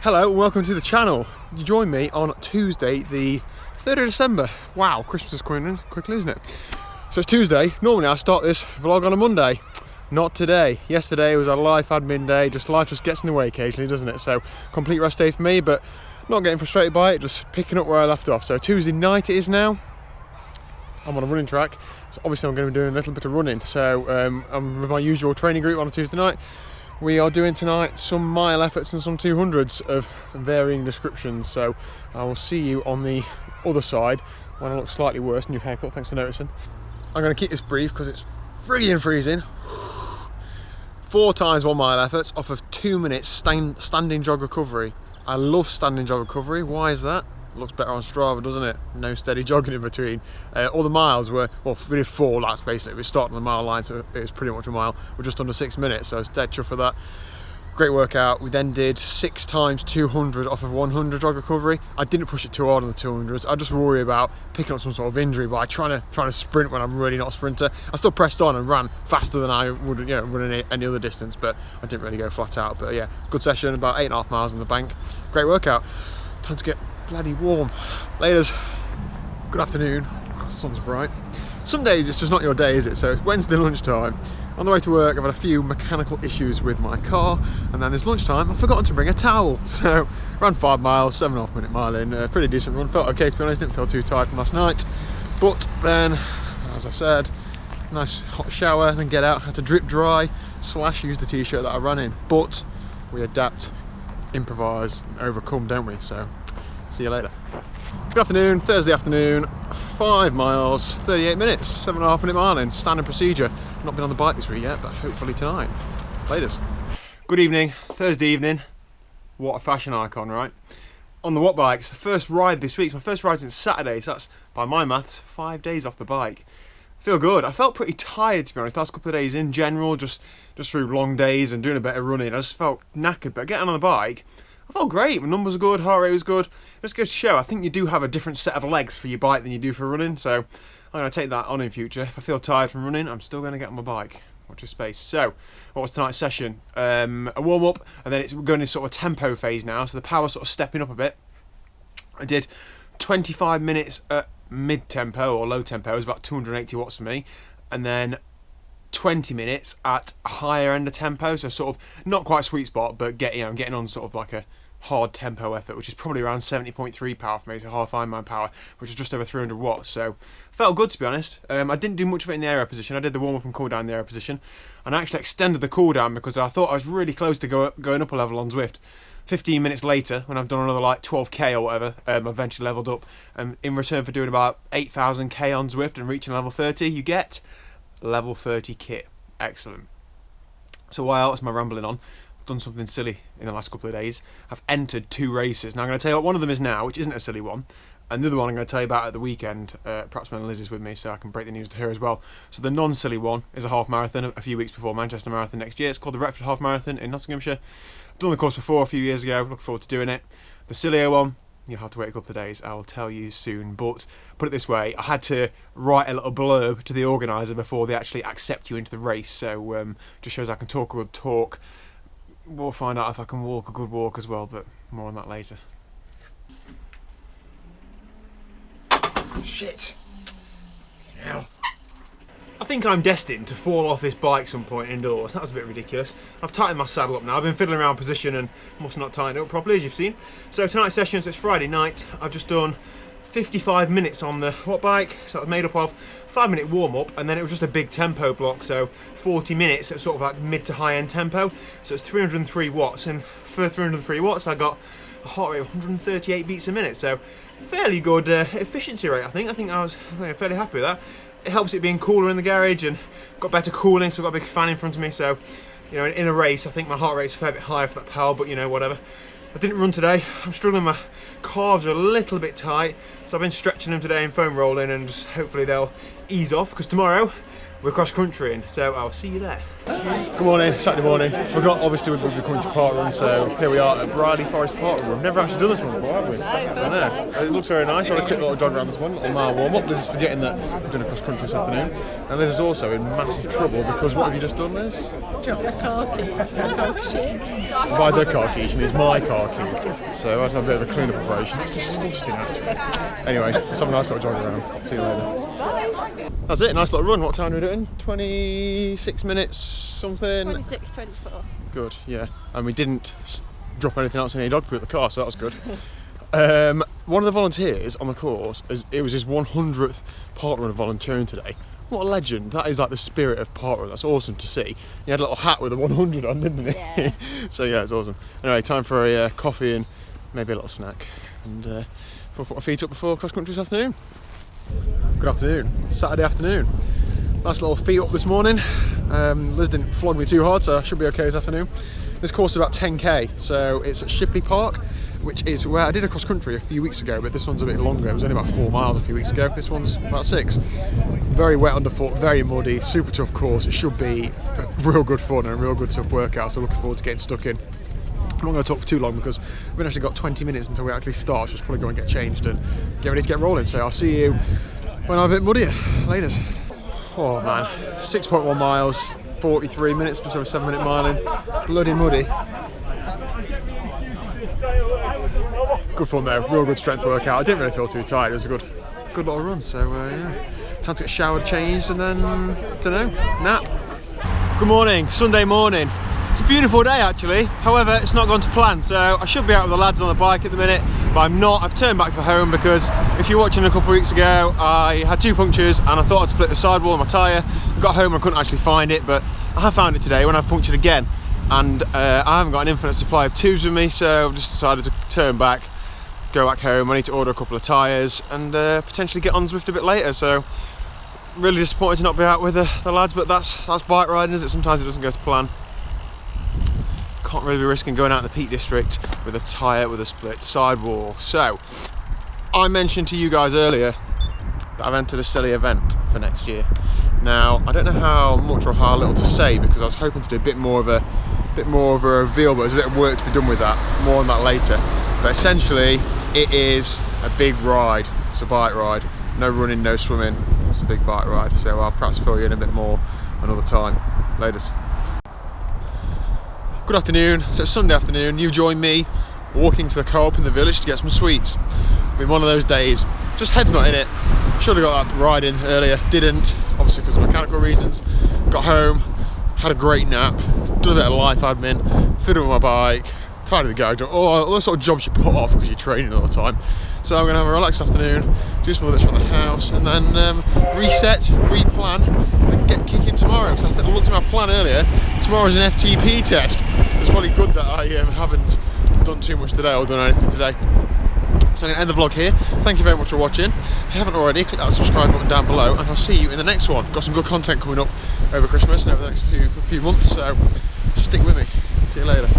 Hello and welcome to the channel. You join me on Tuesday the 3rd of December. Wow, Christmas is coming in quickly, isn't it? So it's Tuesday. Normally I start this vlog on a Monday. Not today. Yesterday was a life admin day. Life just gets in the way occasionally, doesn't it? So complete rest day for me, but not getting frustrated by it, just picking up where I left off. So Tuesday night it is now. I'm on a running track, so obviously I'm going to be doing a little bit of running. So I'm with my usual training group on a Tuesday night. We are doing tonight some mile efforts and some 200s of varying descriptions. So I will see you on the other side when I look slightly worse. New haircut, thanks for noticing. I'm going to keep this brief because it's friggin' freezing. 4 times 1 mile efforts off of 2 minutes standing jog recovery. I love standing jog recovery. Why is that? Looks better on Strava, doesn't it? No steady jogging in between. All the miles were, well, we did 4 laps basically. We started on the mile line, so it was pretty much a mile. We're just under 6 minutes, so I was dead chuffed for that. Great workout. We then did 6 times 200 off of 100 jog recovery. I didn't push it too hard on the 200s. I just worry about picking up some sort of injury by trying to sprint when I'm really not a sprinter. I still pressed on and ran faster than I would, run any other distance, but I didn't really go flat out. But yeah, good session, about 8.5 miles on the bank. Great workout. Time to get bloody warm. Laters. Good afternoon. Oh, the sun's bright. Some days it's just not your day, is it? So it's Wednesday lunchtime. On the way to work, I've had a few mechanical issues with my car, and then this lunchtime I've forgotten to bring a towel. So ran 5 miles, 7.5 minute mile in, pretty decent run. Felt okay, to be honest. Didn't feel too tired from last night. But then, as I said, nice hot shower, then get out. Had to drip dry / use the t-shirt that I ran in. But we adapt, improvise, and overcome, don't we? So see you later. Good afternoon, Thursday afternoon, 5 miles, 38 minutes, 7.5 minute mile in, standard procedure. Not been on the bike this week yet, but hopefully tonight. Laters. Good evening, Thursday evening. What a fashion icon, right? On the watt bike, it's the first ride this week. It's my first ride since Saturday, so that's, by my maths, 5 days off the bike. I feel good. I felt pretty tired, to be honest, last couple of days in general, just through long days and doing a bit of running. I just felt knackered, but getting on the bike, I felt great. My numbers were good, heart rate was good. Just goes to show, I think you do have a different set of legs for your bike than you do for running, so I'm going to take that on in future. If I feel tired from running, I'm still going to get on my bike. Watch your space. So, what was tonight's session? A warm-up, and then it's going into sort of a tempo phase now, so the power's sort of stepping up a bit. I did 25 minutes at mid-tempo, or low tempo, it was about 280 watts for me, and then 20 minutes at a higher end of tempo, so sort of not quite sweet spot, but getting on sort of like a hard tempo effort, which is probably around 70.3 power for me, so half Ironman power, which is just over 300 watts. So felt good, to be honest. I didn't do much of it in the aero position. I did the warm up and cool down in the aero position, and I actually extended the cool down because I thought I was really close to going up a level on Zwift. 15 minutes later, when I've done another like 12k or whatever, I've eventually leveled up, and in return for doing about 8,000k on Zwift and reaching level 30, you get level 30 kit. Excellent. So while else am I rambling on? I've done something silly in the last couple of days. I've entered 2 races. Now I'm going to tell you what one of them is now, which isn't a silly one, and the other one I'm going to tell you about at the weekend. Perhaps when Liz is with me, so I can break the news to her as well. So the non-silly one is a half marathon a few weeks before Manchester Marathon next year. It's called the Retford Half Marathon in Nottinghamshire. I've done the course before a few years ago. Looking forward to doing it. The sillier one, you'll have to wait a couple of days, I'll tell you soon. But put it this way, I had to write a little blurb to the organiser before they actually accept you into the race, so just shows I can talk a good talk. We'll find out if I can walk a good walk as well, but more on that later. Shit. Now, I think I'm destined to fall off this bike some point indoors. That was a bit ridiculous. I've tightened my saddle up now. I've been fiddling around position and must not tighten it up properly, as you've seen. So tonight's session, so it's Friday night, I've just done 55 minutes on the watt bike, so it was made up of 5-minute warm-up, and then it was just a big tempo block, so 40 minutes at sort of like mid to high-end tempo, so it's 303 watts, and for 303 watts I got a heart rate of 138 beats a minute, so fairly good efficiency rate, I think I was fairly happy with that. It helps it being cooler in the garage, and got better cooling, so I've got a big fan in front of me, so in a race I think my heart rate's a fair bit higher for that power, but whatever. I didn't run today. I'm struggling, my calves are a little bit tight, so I've been stretching them today and foam rolling, and just hopefully they'll ease off, because tomorrow we're cross countrying, so I'll see you there. Good morning, Saturday morning. Forgot obviously we'd be coming to Park Run, so here we are at Briley Forest Park Run. We've never actually done this one before, have we? No, it looks very nice. I had a quick little jog around this one, a little mile warm up. Liz is forgetting that we're doing a cross country this afternoon. And Liz is also in massive trouble because what have you just done, Liz? Dropped the car key. By the car key, she means my car key. So I had to have a bit of a clean-up operation. It's disgusting actually. Anyway, let's have a nice little jog around. See you later. That's it, nice little run. What time are we doing? 26 minutes something? 26, 24. Good, yeah. And we didn't drop anything else in any dog poo at the car, so that was good. One of the volunteers on the course, it was his 100th park run volunteering today. What a legend. That is like the spirit of park run. That's awesome to see. He had a little hat with a 100 on, didn't he? Yeah. So yeah, it's awesome. Anyway, time for a coffee and maybe a little snack. And I'll put my feet up before cross country this afternoon. Good afternoon, Saturday afternoon. Nice little feet up this morning. Liz didn't flog me too hard, so I should be okay this afternoon. This course is about 10k, so it's at Shipley Park, which is where I did a cross country a few weeks ago, but this one's a bit longer. It was only about 4 miles a few weeks ago. This one's about 6. Very wet underfoot, very muddy, super tough course. It should be real good fun and a real good tough workout, so looking forward to getting stuck in. I'm not going to talk for too long because we've actually got 20 minutes until we actually start. So just probably go and get changed and get ready to get rolling. So I'll see you when I'm a bit muddier. Laters. Oh man, 6.1 miles, 43 minutes, just over 7-minute miling. Bloody muddy. Good fun though, real good strength workout. I didn't really feel too tired. It was a good little run. So yeah, time to get showered, changed, and then don't know, nap. Good morning, Sunday morning. It's a beautiful day actually, however it's not gone to plan, so I should be out with the lads on the bike at the minute, but I'm not. I've turned back for home because if you're watching a couple of weeks ago, I had 2 punctures and I thought I'd split the sidewall of my tyre. I got home and I couldn't actually find it, but I have found it today when I've punctured again, and I haven't got an infinite supply of tubes with me, so I've just decided to turn back, go back home. I need to order a couple of tyres and potentially get on Zwift a bit later, so really disappointed to not be out with the lads, but that's bike riding, is it? Sometimes it doesn't go to plan. Can't really be risking going out in the Peak District with a tyre with a split sidewall. So, I mentioned to you guys earlier that I've entered a silly event for next year. Now, I don't know how much or how little to say because I was hoping to do a bit more of a reveal, but there's a bit of work to be done with that. More on that later. But essentially, it is a big ride. It's a bike ride. No running, no swimming. It's a big bike ride. So I'll perhaps fill you in a bit more another time. Laters. Good afternoon, so it's Sunday afternoon. You join me walking to the co-op in the village to get some sweets. It's been one of those days, just head's not in it. Should have got that ride in earlier, didn't, obviously because of mechanical reasons. Got home, had a great nap, done a bit of life admin, fiddled with my bike, tidied the garage, all those sort of jobs you put off because you're training all the time. So I'm going to have a relaxed afternoon, do some other bits around the house, and then reset, replan, and get kicking tomorrow. Because I looked at my plan earlier. Tomorrow's an FTP test. It's probably good that I haven't done too much today or done anything today. So I'm going to end the vlog here. Thank you very much for watching. If you haven't already, click that subscribe button down below, and I'll see you in the next one. Got some good content coming up over Christmas and over the next few months, so stick with me. See you later.